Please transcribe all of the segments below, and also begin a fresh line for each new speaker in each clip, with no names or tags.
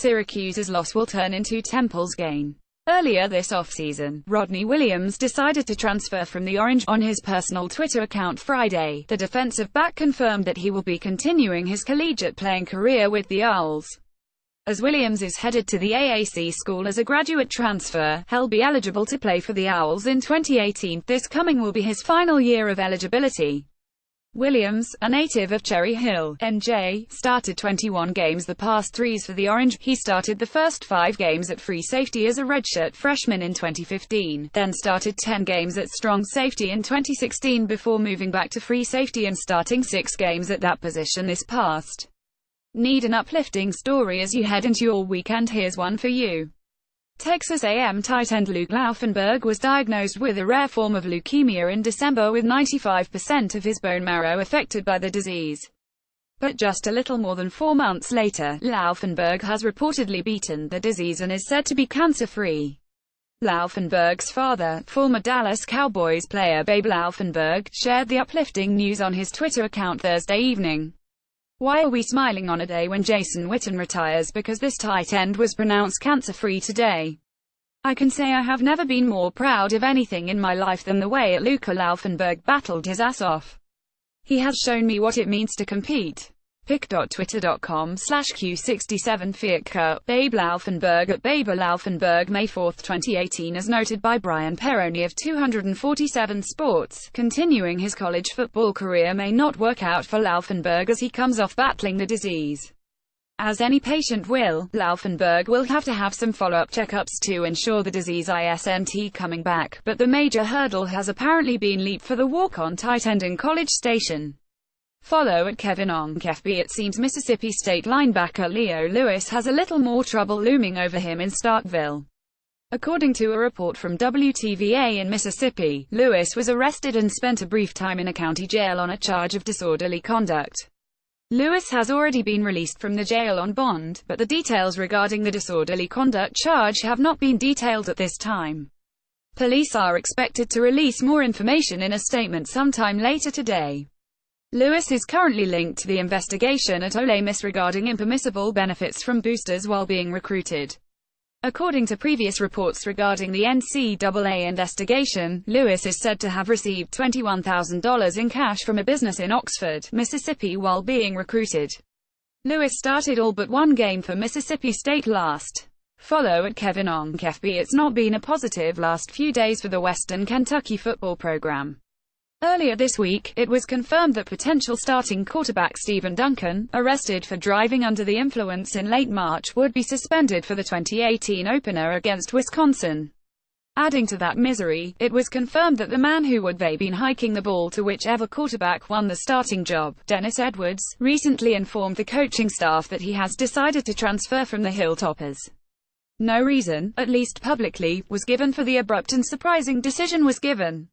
Syracuse's loss will turn into Temple's gain. Earlier this offseason, Rodney Williams decided to transfer from the Orange. On his personal Twitter account Friday, the defensive back confirmed that he will be continuing his collegiate playing career with the Owls. As Williams is headed to the AAC school as a graduate transfer, he'll be eligible to play for the Owls in 2018. This coming will be his final year of eligibility. Williams, a native of Cherry Hill, NJ, started 21 games the past 3 for the Orange. He started the first 5 games at free safety as a redshirt freshman in 2015, then started 10 games at strong safety in 2016 before moving back to free safety and starting 6 games at that position this past. Need an uplifting story as you head into your weekend? Here's one for you. Texas A&M tight end Luke Laufenberg was diagnosed with a rare form of leukemia in December with 95% of his bone marrow affected by the disease. But just a little more than 4 months later, Laufenberg has reportedly beaten the disease and is said to be cancer-free. Laufenberg's father, former Dallas Cowboys player Babe Laufenberg, shared the uplifting news on his Twitter account Thursday evening. Why are we smiling on a day when Jason Witten retires? Because this tight end was pronounced cancer-free today. I can say I have never been more proud of anything in my life than the way Luke Laufenberg battled his ass off. He has shown me what it means to compete. pic.twitter.com/Q67Fiatker, Babe Laufenberg at Babe Laufenberg, May 4, 2018. As noted by Brian Perroni of 247 Sports, continuing his college football career may not work out for Laufenberg as he comes off battling the disease. As any patient will, Laufenberg will have to have some follow-up checkups to ensure the disease isn't coming back, but the major hurdle has apparently been leaped for the walk-on tight end in College Station. Follow at Kevin Onk FB. It seems Mississippi State linebacker Leo Lewis has a little more trouble looming over him in Starkville. According to a report from WTVA in Mississippi, Lewis was arrested and spent a brief time in a county jail on a charge of disorderly conduct. Lewis has already been released from the jail on bond, but the details regarding the disorderly conduct charge have not been detailed at this time. Police are expected to release more information in a statement sometime later today. Lewis is currently linked to the investigation at Ole Miss regarding impermissible benefits from boosters while being recruited. According to previous reports regarding the NCAA investigation, Lewis is said to have received $21,000 in cash from a business in Oxford, Mississippi while being recruited. Lewis started all but 1 game for Mississippi State last. Follow at Kevin Onk FB. It's not been a positive last few days for the Western Kentucky football program. Earlier this week, it was confirmed that potential starting quarterback Stephen Duncan, arrested for driving under the influence in late March, would be suspended for the 2018 opener against Wisconsin. Adding to that misery, it was confirmed that the man who would have been hiking the ball to whichever quarterback won the starting job, Dennis Edwards, recently informed the coaching staff that he has decided to transfer from the Hilltoppers. No reason, at least publicly, was given for the abrupt and surprising decision was given.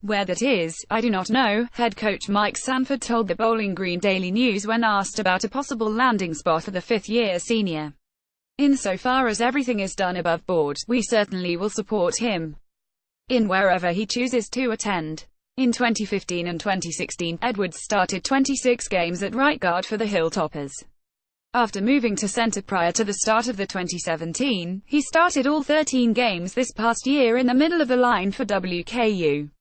Where that is, I do not know, head coach Mike Sanford told the Bowling Green Daily News when asked about a possible landing spot for the 5th-year senior. Insofar as everything is done above board, we certainly will support him in wherever he chooses to attend. In 2015 and 2016, Edwards started 26 games at right guard for the Hilltoppers. After moving to center prior to the start of the 2017, he started all 13 games this past year in the middle of the line for WKU.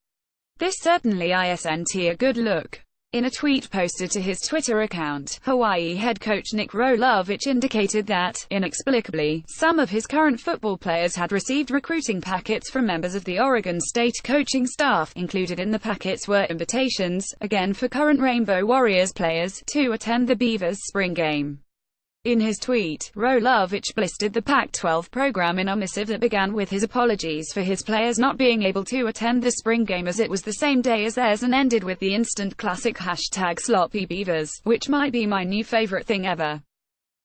This certainly isn't a good look. In a tweet posted to his Twitter account, Hawaii head coach Nick Rolovich indicated that, inexplicably, some of his current football players had received recruiting packets from members of the Oregon State coaching staff. Included in the packets were invitations, again for current Rainbow Warriors players, to attend the Beavers' spring game. In his tweet, Rolovich listed the Pac-12 program in a missive that began with his apologies for his players not being able to attend the spring game as it was the same day as theirs, and ended with the instant classic #SloppyBeavers, which might be my new favorite thing ever.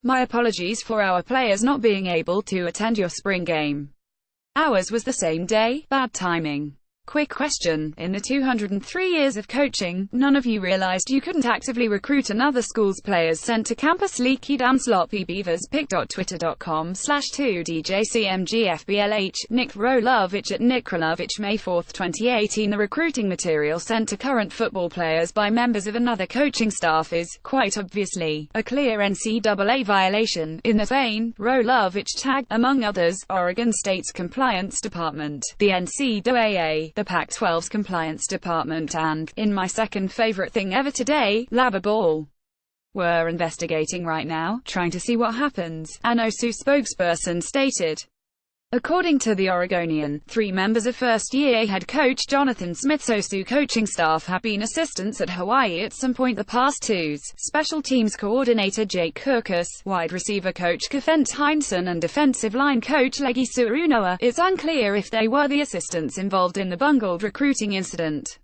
My apologies for our players not being able to attend your spring game. Ours was the same day, bad timing. Quick question. In the 203 years of coaching, none of you realized you couldn't actively recruit another school's players sent to campus? Leaky damn sloppy beavers. pic.twitter.com/2DJCMGFBLH. Nick Rolovich at Nick Rolovich, May 4, 2018. The recruiting material sent to current football players by members of another coaching staff is, quite obviously, a clear NCAA violation. In the vein, Rolovich tagged, among others, Oregon State's Compliance Department, the NCAA, the Pac-12's Compliance Department, and, in my second favorite thing ever today, Lava Ball. We're investigating right now, trying to see what happens, an OSU spokesperson stated. According to the Oregonian, 3 members of first-year head coach Jonathan Smith's OSU coaching staff have been assistants at Hawaii at some point the past 2s. Special teams coordinator Jake Kirkus, wide receiver coach Kefent Heinsohn, and defensive line coach Legi Surunoa. It's unclear if they were the assistants involved in the bungled recruiting incident.